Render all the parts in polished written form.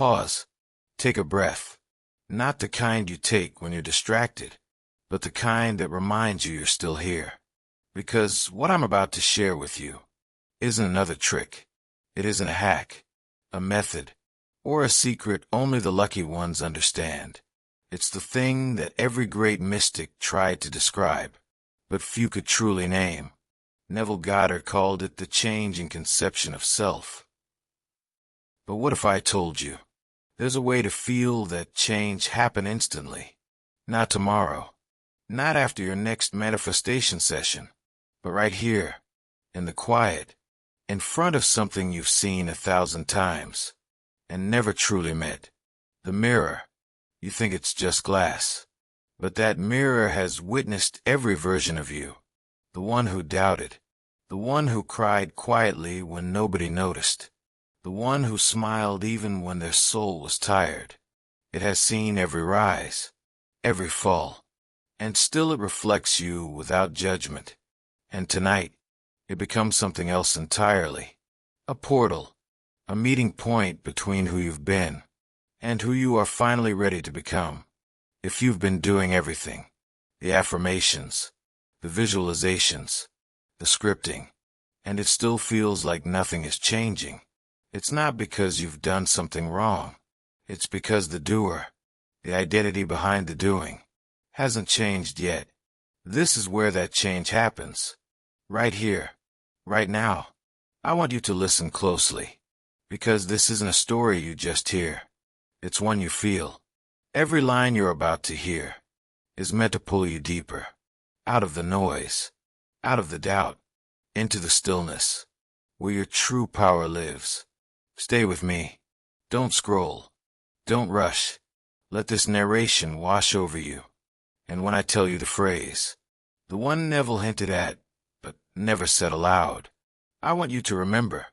Pause. Take a breath. Not the kind you take when you're distracted, but the kind that reminds you you're still here. Because what I'm about to share with you isn't another trick. It isn't a hack, a method, or a secret only the lucky ones understand. It's the thing that every great mystic tried to describe, but few could truly name. Neville Goddard called it the change in conception of self. But what if I told you there's a way to feel that change happen instantly? Not tomorrow, not after your next manifestation session, but right here, in the quiet, in front of something you've seen 1,000 times and never truly met. The mirror. You think it's just glass, but that mirror has witnessed every version of you. The one who doubted, the one who cried quietly when nobody noticed, the one who smiled even when their soul was tired. It has seen every rise, every fall, and still it reflects you without judgment. And tonight, it becomes something else entirely. A portal, a meeting point between who you've been and who you are finally ready to become. If you've been doing everything, the affirmations, the visualizations, the scripting, and it still feels like nothing is changing, it's not because you've done something wrong. It's because the doer, the identity behind the doing, hasn't changed yet. This is where that change happens. Right here, right now. I want you to listen closely, because this isn't a story you just hear. It's one you feel. Every line you're about to hear is meant to pull you deeper, out of the noise, out of the doubt, into the stillness, where your true power lives. Stay with me. Don't scroll. Don't rush. Let this narration wash over you. And when I tell you the phrase, the one Neville hinted at, but never said aloud, I want you to remember,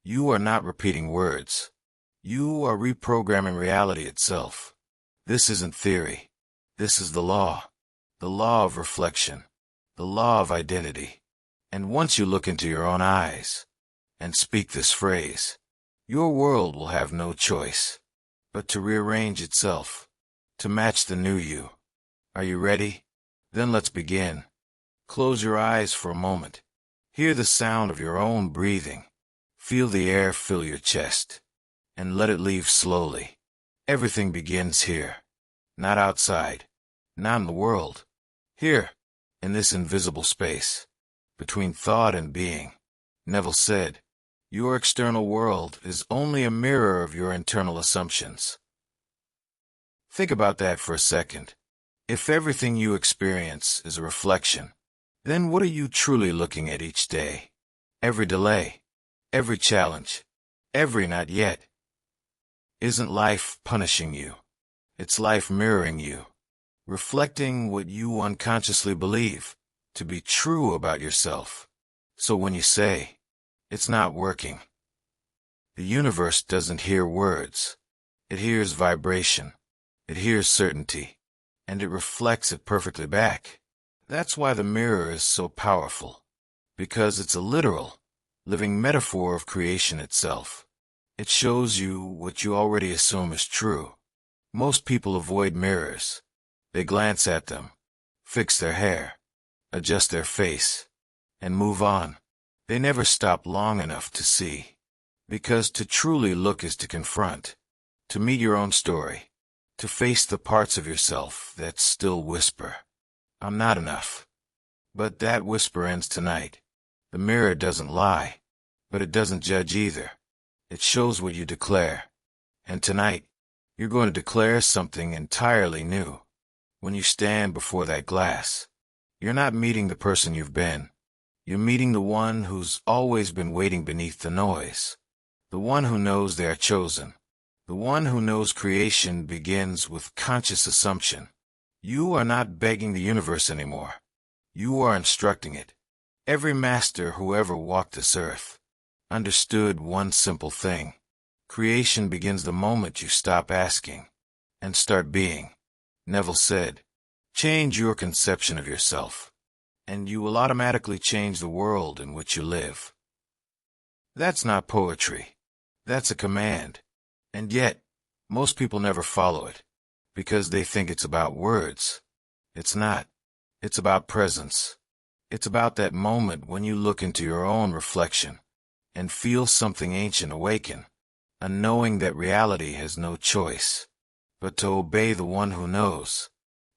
you are not repeating words. You are reprogramming reality itself. This isn't theory. This is the law of reflection, the law of identity. And once you look into your own eyes and speak this phrase, your world will have no choice but to rearrange itself, to match the new you. Are you ready? Then let's begin. Close your eyes for a moment. Hear the sound of your own breathing. Feel the air fill your chest, and let it leave slowly. Everything begins here, not outside, not in the world. Here, in this invisible space, between thought and being. Neville said, your external world is only a mirror of your internal assumptions. Think about that for a second. If everything you experience is a reflection, then what are you truly looking at each day? Every delay, every challenge, every not yet. Isn't life punishing you? It's life mirroring you, reflecting what you unconsciously believe to be true about yourself. So when you say, it's not working, the universe doesn't hear words. It hears vibration. It hears certainty. And it reflects it perfectly back. That's why the mirror is so powerful, because it's a literal, living metaphor of creation itself. It shows you what you already assume is true. Most people avoid mirrors. They glance at them, fix their hair, adjust their face, and move on. They never stop long enough to see. Because to truly look is to confront, to meet your own story, to face the parts of yourself that still whisper, I'm not enough. But that whisper ends tonight. The mirror doesn't lie, but it doesn't judge either. It shows what you declare. And tonight, you're going to declare something entirely new. When you stand before that glass, you're not meeting the person you've been. You're meeting the one who's always been waiting beneath the noise. The one who knows they are chosen. The one who knows creation begins with conscious assumption. You are not begging the universe anymore. You are instructing it. Every master who ever walked this earth understood one simple thing. Creation begins the moment you stop asking and start being. Neville said, change your conception of yourself, and you will automatically change the world in which you live. That's not poetry. That's a command. And yet, Most people never follow it because they think it's about words. It's not. It's about presence. It's about that moment when you look into your own reflection and feel something ancient awaken, a knowing that reality has no choice but to obey the one who knows.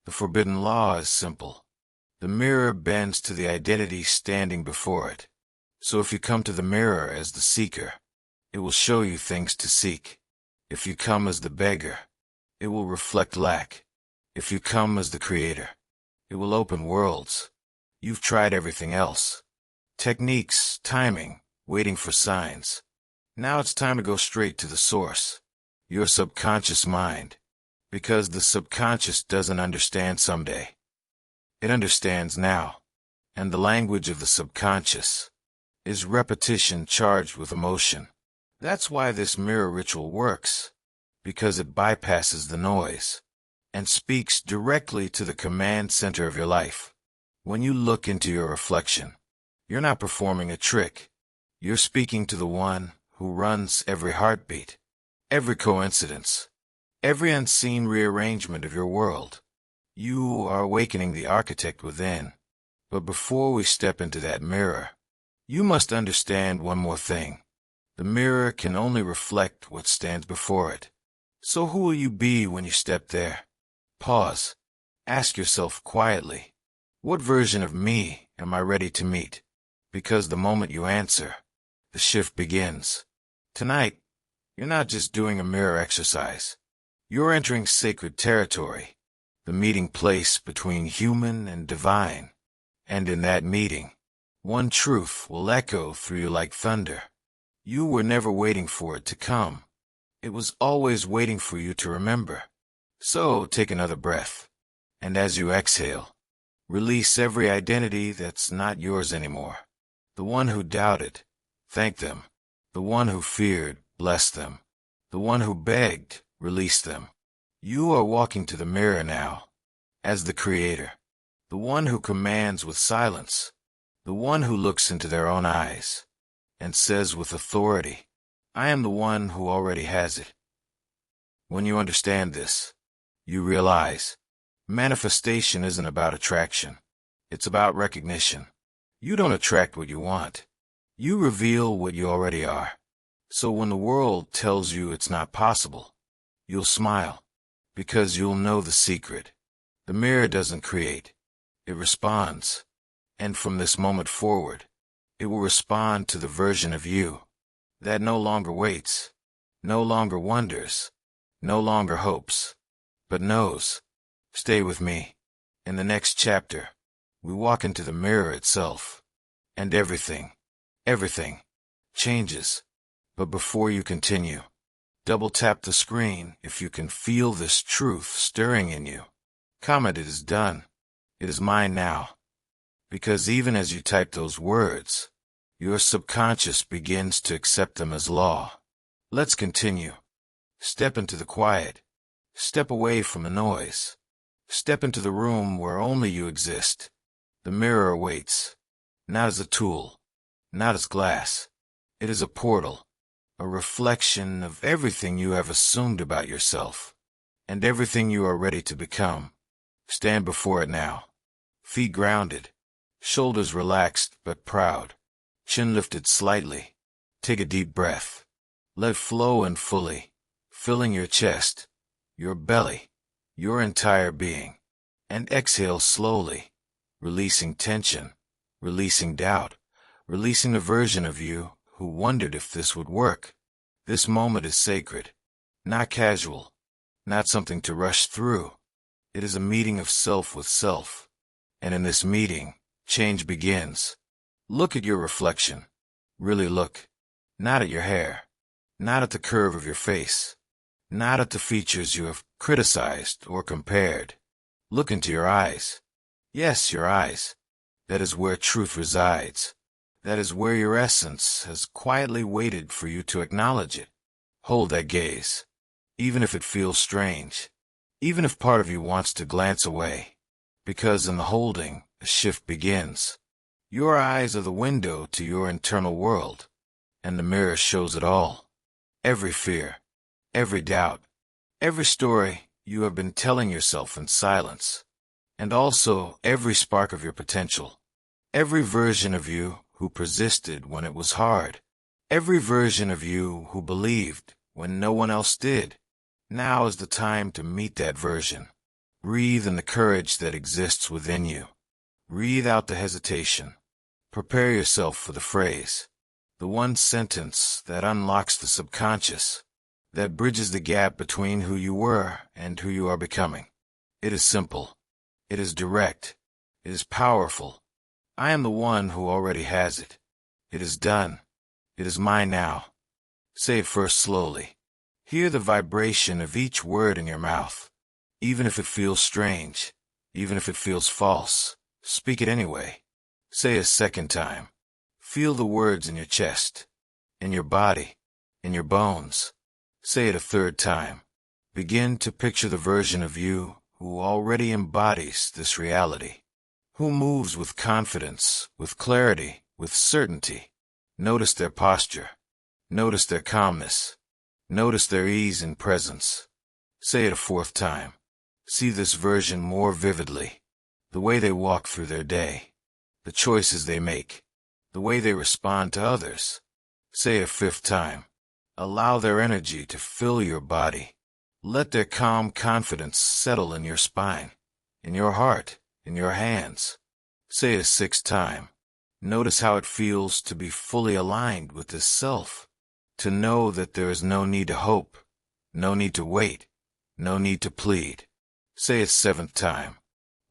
The forbidden law is simple. The mirror bends to the identity standing before it. So if you come to the mirror as the seeker, it will show you things to seek. If you come as the beggar, it will reflect lack. If you come as the creator, it will open worlds. You've tried everything else. Techniques, timing, waiting for signs. Now it's time to go straight to the source, your subconscious mind. Because the subconscious doesn't understand someday. It understands now. And the language of the subconscious is repetition charged with emotion. That's why this mirror ritual works, because it bypasses the noise and speaks directly to the command center of your life. When you look into your reflection, you're not performing a trick. You're speaking to the one who runs every heartbeat, every coincidence, every unseen rearrangement of your world. You are awakening the architect within. But before we step into that mirror, you must understand one more thing. The mirror can only reflect what stands before it. So who will you be when you step there? Pause. Ask yourself quietly, what version of me am I ready to meet? Because the moment you answer, the shift begins. Tonight, you're not just doing a mirror exercise. You're entering sacred territory, the meeting place between human and divine. And in that meeting, one truth will echo through you like thunder. You were never waiting for it to come. It was always waiting for you to remember. So take another breath. And as you exhale, release every identity that's not yours anymore. The one who doubted, thank them. The one who feared, bless them. The one who begged, release them. You are walking to the mirror now, as the creator, the one who commands with silence, the one who looks into their own eyes and says with authority, I am the one who already has it. When you understand this, you realize manifestation isn't about attraction. It's about recognition. You don't attract what you want. You reveal what you already are. So when the world tells you it's not possible, you'll smile, because you'll know the secret. The mirror doesn't create. It responds. And from this moment forward, it will respond to the version of you that no longer waits, no longer wonders, no longer hopes, but knows. Stay with me. In the next chapter, we walk into the mirror itself, and everything changes. But before you continue, double tap the screen if you can feel this truth stirring in you. Comment it is done. It is mine now. Because even as you type those words, your subconscious begins to accept them as law. Let's continue. Step into the quiet. Step away from the noise. Step into the room where only you exist. The mirror awaits. Not as a tool, not as glass. It is a portal, a reflection of everything you have assumed about yourself, and everything you are ready to become. Stand before it now. Feet grounded, shoulders relaxed but proud, chin lifted slightly. Take a deep breath. Let it flow in fully, filling your chest, your belly, your entire being. And exhale slowly, releasing tension, releasing doubt, releasing the version of you who wondered if this would work. This moment is sacred, not casual, not something to rush through. It is a meeting of self with self. And in this meeting, change begins. Look at your reflection. Really look. Not at your hair. Not at the curve of your face. Not at the features you have criticized or compared. Look into your eyes. Yes, your eyes. That is where truth resides. That is where your essence has quietly waited for you to acknowledge it. Hold that gaze. Even if it feels strange. Even if part of you wants to glance away. Because in the holding, a shift begins. Your eyes are the window to your internal world. And the mirror shows it all. Every fear. Every doubt. every story you have been telling yourself in silence, and also every spark of your potential, every version of you who persisted when it was hard, every version of you who believed when no one else did. Now is the time to meet that version. Breathe in the courage that exists within you. Breathe out the hesitation. Prepare yourself for the phrase, the one sentence that unlocks the subconscious, that bridges the gap between who you were and who you are becoming. It is simple. It is direct. It is powerful. I am the one who already has it. It is done. It is mine now. Say it first slowly. Hear the vibration of each word in your mouth. Even if it feels strange, even if it feels false, speak it anyway. Say a second time. Feel the words in your chest, in your body, in your bones. Say it a third time. Begin to picture the version of you who already embodies this reality, who moves with confidence, with clarity, with certainty. Notice their posture. Notice their calmness. Notice their ease and presence. Say it a fourth time. See this version more vividly. The way they walk through their day, the choices they make, the way they respond to others. Say it a fifth time. Allow their energy to fill your body. Let their calm confidence settle in your spine, in your heart, in your hands. Say it a sixth time. Notice how it feels to be fully aligned with this self, to know that there is no need to hope, no need to wait, no need to plead. Say it seventh time.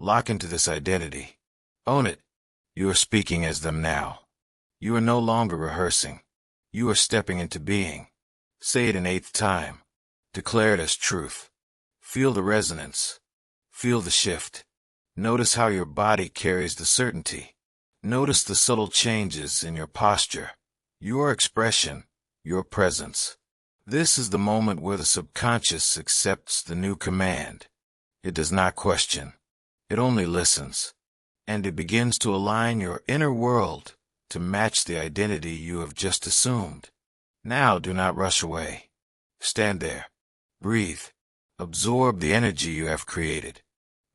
Lock into this identity. Own it. You are speaking as them now. You are no longer rehearsing. You are stepping into being. Say it an eighth time. Declare it as truth. Feel the resonance. Feel the shift. Notice how your body carries the certainty. Notice the subtle changes in your posture, your expression, your presence. This is the moment where the subconscious accepts the new command. It does not question. It only listens. And it begins to align your inner world to match the identity you have just assumed. Now do not rush away. Stand there. Breathe. Absorb the energy you have created.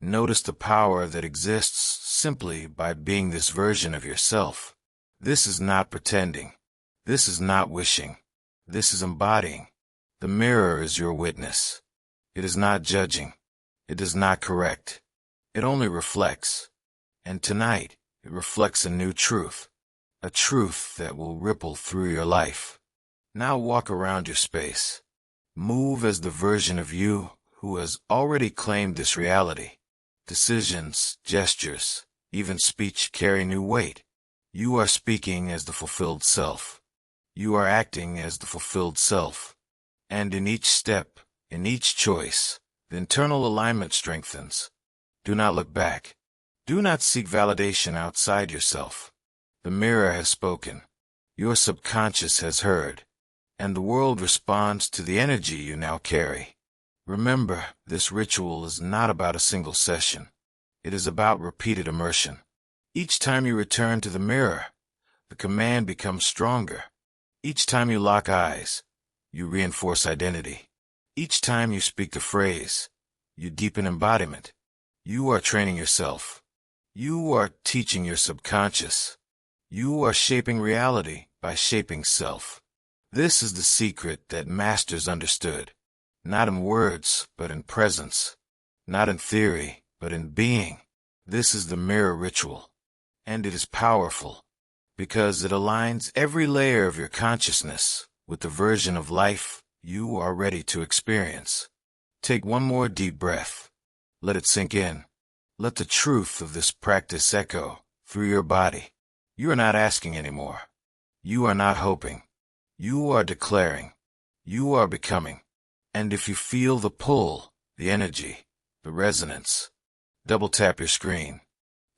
Notice the power that exists simply by being this version of yourself. This is not pretending. This is not wishing. This is embodying. The mirror is your witness. It is not judging. It does not correct. It only reflects. And tonight, it reflects a new truth. A truth that will ripple through your life. Now walk around your space. Move as the version of you who has already claimed this reality. Decisions, gestures, even speech carry new weight. You are speaking as the fulfilled self. You are acting as the fulfilled self. And in each step, in each choice, the internal alignment strengthens. Do not look back. Do not seek validation outside yourself. The mirror has spoken. Your subconscious has heard. And the world responds to the energy you now carry. Remember, this ritual is not about a single session. It is about repeated immersion. Each time you return to the mirror, the command becomes stronger. Each time you lock eyes, you reinforce identity. Each time you speak the phrase, you deepen embodiment. You are training yourself. You are teaching your subconscious. You are shaping reality by shaping self. This is the secret that masters understood. Not in words, but in presence. Not in theory, but in being. This is the mirror ritual. And it is powerful, because it aligns every layer of your consciousness with the version of life you are ready to experience. Take one more deep breath. Let it sink in. Let the truth of this practice echo through your body. You are not asking anymore. You are not hoping. You are declaring. You are becoming. And if you feel the pull, the energy, the resonance, double tap your screen.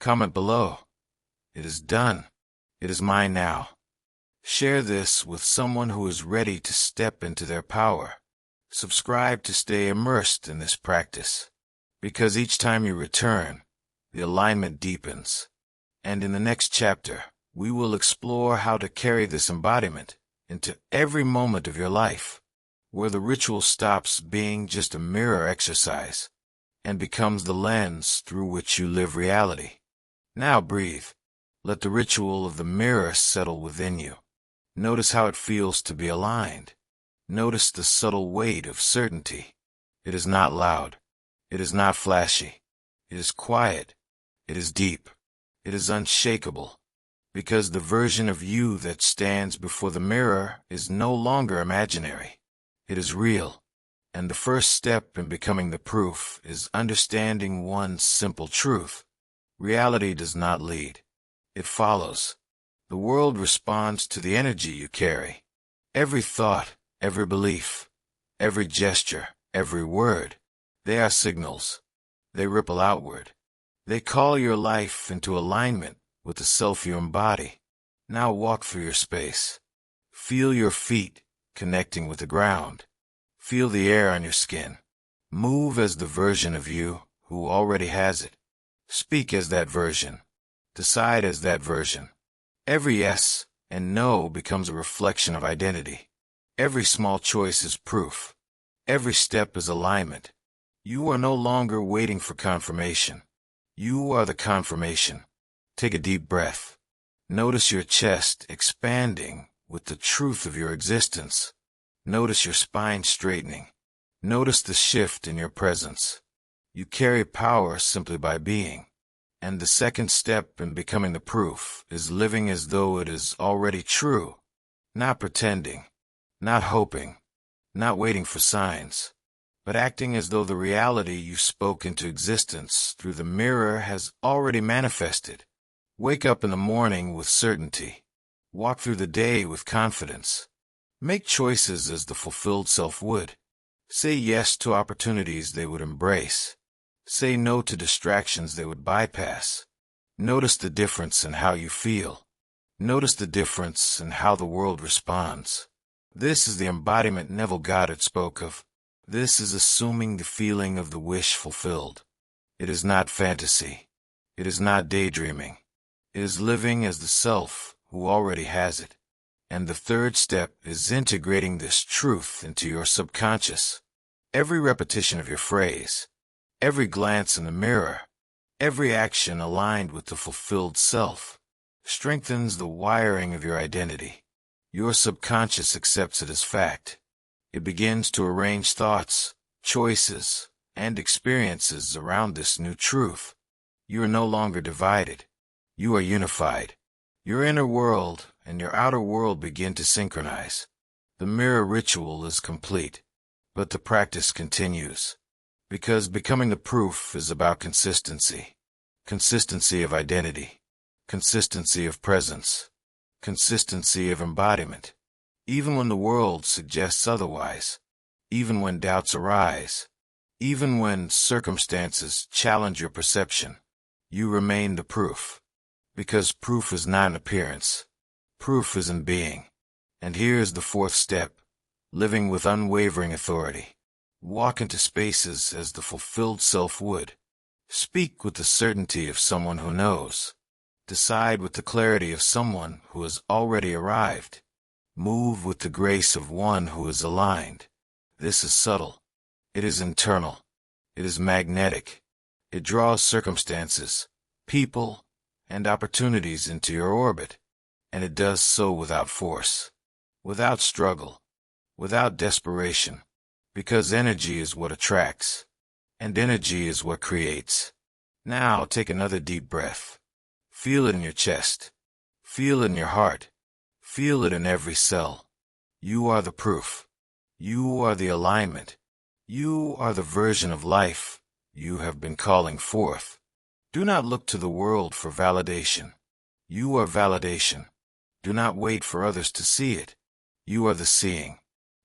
Comment below. It is done. It is mine now. Share this with someone who is ready to step into their power. Subscribe to stay immersed in this practice, because each time you return, the alignment deepens. And in the next chapter, we will explore how to carry this embodiment into every moment of your life. where the ritual stops being just a mirror exercise and becomes the lens through which you live reality. Now breathe. Let the ritual of the mirror settle within you. Notice how it feels to be aligned. Notice the subtle weight of certainty. It is not loud. It is not flashy. It is quiet. It is deep. It is unshakable. Because the version of you that stands before the mirror is no longer imaginary. It is real. And the first step in becoming the proof is understanding one simple truth. Reality does not lead. It follows. The world responds to the energy you carry. Every thought, every belief, every gesture, every word, they are signals. They ripple outward. They call your life into alignment with the self you embody. Now walk through your space. Feel your feet connecting with the ground. Feel the air on your skin. Move as the version of you who already has it. Speak as that version. Decide as that version. Every yes and no becomes a reflection of identity. Every small choice is proof. Every step is alignment. You are no longer waiting for confirmation. You are the confirmation. Take a deep breath. Notice your chest expanding with the truth of your existence. Notice your spine straightening. Notice the shift in your presence. You carry power simply by being. And the second step in becoming the proof is living as though it is already true. Not pretending. Not hoping. Not waiting for signs. But acting as though the reality you spoke into existence through the mirror has already manifested. Wake up in the morning with certainty. Walk through the day with confidence. Make choices as the fulfilled self would. Say yes to opportunities they would embrace. Say no to distractions they would bypass. Notice the difference in how you feel. Notice the difference in how the world responds. This is the embodiment Neville Goddard spoke of. This is assuming the feeling of the wish fulfilled. It is not fantasy. It is not daydreaming. It is living as the self who already has it. And the third step is integrating this truth into your subconscious. Every repetition of your phrase, every glance in the mirror, every action aligned with the fulfilled self, strengthens the wiring of your identity. Your subconscious accepts it as fact. It begins to arrange thoughts, choices, and experiences around this new truth. You are no longer divided. You are unified. Your inner world and your outer world begin to synchronize. The mirror ritual is complete, but the practice continues. Because becoming the proof is about consistency. Consistency of identity. Consistency of presence. Consistency of embodiment. Even when the world suggests otherwise. Even when doubts arise. Even when circumstances challenge your perception. You remain the proof. Because proof is not an appearance. Proof is in being. And here is the fourth step. Living with unwavering authority. Walk into spaces as the fulfilled self would. Speak with the certainty of someone who knows. Decide with the clarity of someone who has already arrived. Move with the grace of one who is aligned. This is subtle. It is internal. It is magnetic. It draws circumstances, people, and opportunities into your orbit. And it does so without force, without struggle, without desperation. Because energy is what attracts, and energy is what creates. Now take another deep breath. Feel it in your chest. Feel it in your heart. Feel it in every cell. You are the proof. You are the alignment. You are the version of life you have been calling forth. Do not look to the world for validation. You are validation. Do not wait for others to see it. You are the seeing.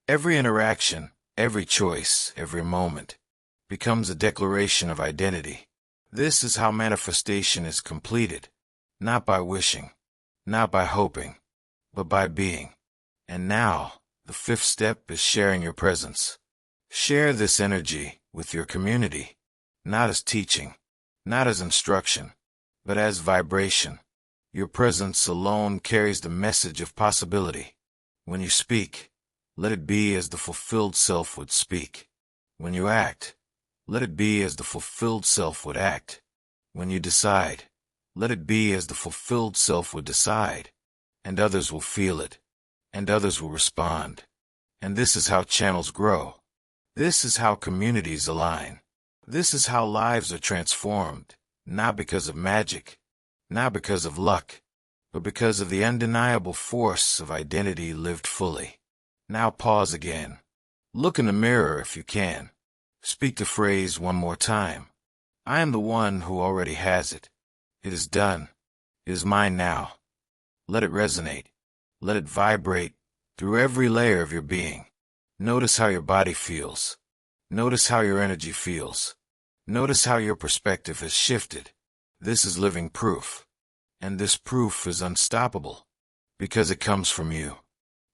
Every interaction, every choice, every moment becomes a declaration of identity. This is how manifestation is completed. Not by wishing, not by hoping, but by being. And now, the fifth step is sharing your presence. Share this energy with your community, not as teaching, not as instruction, but as vibration. Your presence alone carries the message of possibility. When you speak, let it be as the fulfilled self would speak. When you act, let it be as the fulfilled self would act. When you decide, let it be as the fulfilled self would decide. And others will feel it, and others will respond. And this is how channels grow. This is how communities align. This is how lives are transformed, not because of magic, not because of luck, but because of the undeniable force of identity lived fully. Now pause again. Look in the mirror if you can. Speak the phrase one more time. I am the one who already has it. It is done. It is mine now. Let it resonate. Let it vibrate through every layer of your being. Notice how your body feels. Notice how your energy feels. Notice how your perspective has shifted. This is living proof. And this proof is unstoppable because it comes from you.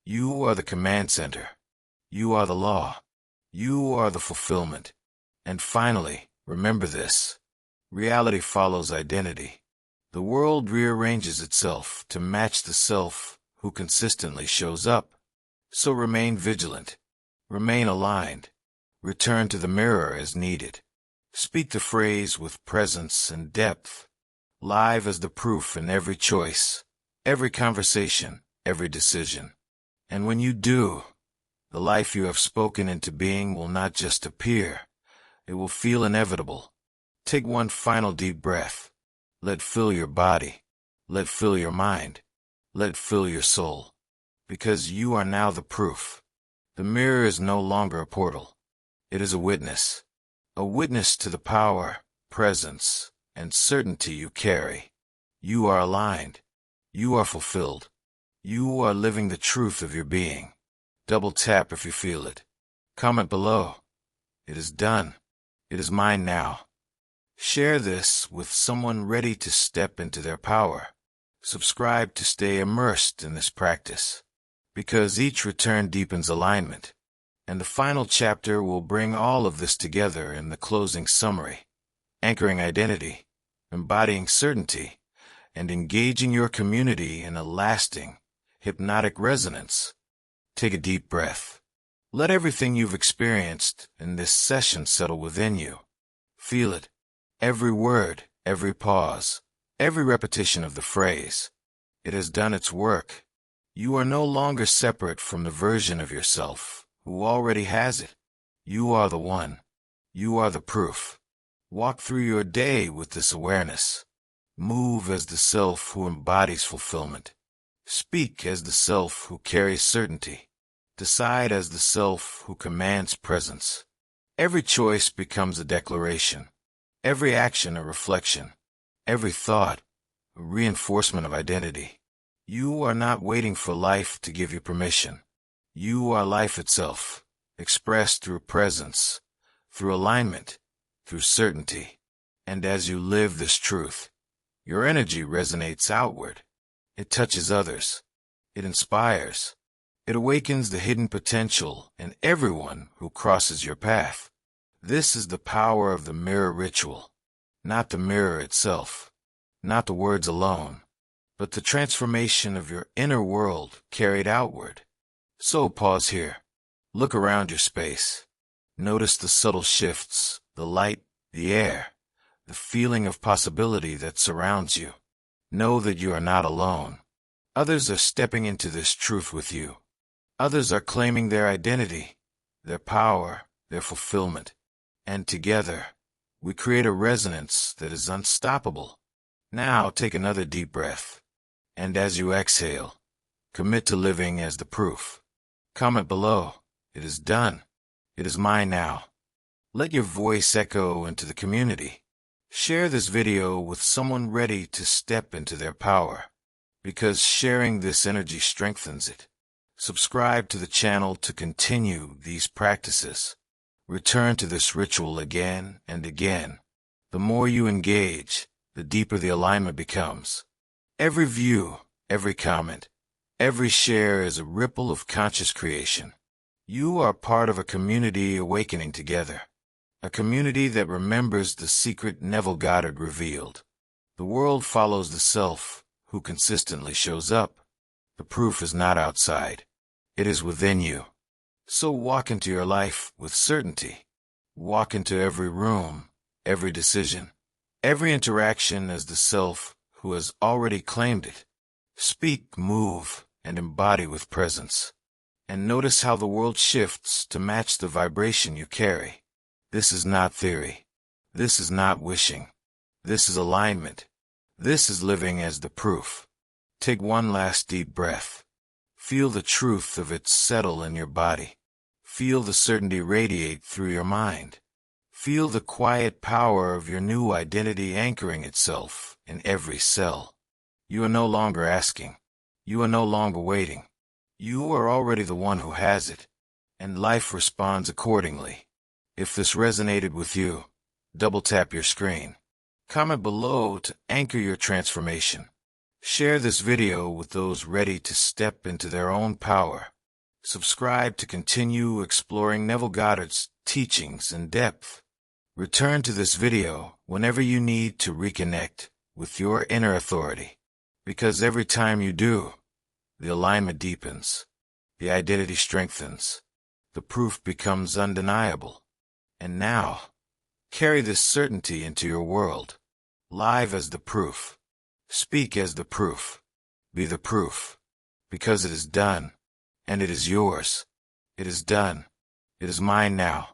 You are the command center. You are the law. You are the fulfillment. And finally, remember this. Reality follows identity. The world rearranges itself to match the self who consistently shows up. So remain vigilant. Remain aligned. Return to the mirror as needed. Speak the phrase with presence and depth. Live as the proof in every choice, every conversation, every decision. And when you do, the life you have spoken into being will not just appear. It will feel inevitable. Take one final deep breath. Let fill your body. Let fill your mind. Let fill your soul. Because you are now the proof. The mirror is no longer a portal. It is a witness to the power, presence, and certainty you carry. You are aligned. You are fulfilled. You are living the truth of your being. Double tap if you feel it. Comment below. It is done. It is mine now. Share this with someone ready to step into their power. Subscribe to stay immersed in this practice, because each return deepens alignment, and the final chapter will bring all of this together in the closing summary, anchoring identity, embodying certainty, and engaging your community in a lasting, hypnotic resonance. Take a deep breath. Let everything you've experienced in this session settle within you. Feel it. Every word, every pause, every repetition of the phrase. It has done its work. You are no longer separate from the version of yourself who already has it. You are the one. You are the proof. Walk through your day with this awareness. Move as the self who embodies fulfillment. Speak as the self who carries certainty. Decide as the self who commands presence. Every choice becomes a declaration. Every action a reflection. Every thought a reinforcement of identity. You are not waiting for life to give you permission. You are life itself, expressed through presence, through alignment, through certainty. And as you live this truth, your energy resonates outward. It touches others. It inspires. It awakens the hidden potential in everyone who crosses your path. This is the power of the mirror ritual, not the mirror itself, not the words alone, but the transformation of your inner world carried outward. So pause here. Look around your space. Notice the subtle shifts, the light, the air, the feeling of possibility that surrounds you. Know that you are not alone. Others are stepping into this truth with you. Others are claiming their identity, their power, their fulfillment. And together, we create a resonance that is unstoppable. Now take another deep breath. And as you exhale, commit to living as the proof. Comment below. It is done. It is mine now. Let your voice echo into the community. Share this video with someone ready to step into their power, because sharing this energy strengthens it. Subscribe to the channel to continue these practices. Return to this ritual again and again. The more you engage, the deeper the alignment becomes. Every view, every comment, every share is a ripple of conscious creation. You are part of a community awakening together. A community that remembers the secret Neville Goddard revealed. The world follows the self who consistently shows up. The proof is not outside. It is within you. So walk into your life with certainty. Walk into every room, every decision, every interaction as the self who has already claimed it. Speak, move, and embody with presence. And notice how the world shifts to match the vibration you carry. This is not theory. This is not wishing. This is alignment. This is living as the proof. Take one last deep breath. Feel the truth of it settle in your body. Feel the certainty radiate through your mind. Feel the quiet power of your new identity anchoring itself in every cell. You are no longer asking. You are no longer waiting. You are already the one who has it, and life responds accordingly. If this resonated with you, double tap your screen. Comment below to anchor your transformation. Share this video with those ready to step into their own power. Subscribe to continue exploring Neville Goddard's teachings in depth. Return to this video whenever you need to reconnect with your inner authority, because every time you do, the alignment deepens, the identity strengthens, the proof becomes undeniable. And now, carry this certainty into your world. Live as the proof. Speak as the proof. Be the proof. Because it is done. And it is yours. It is done. It is mine now.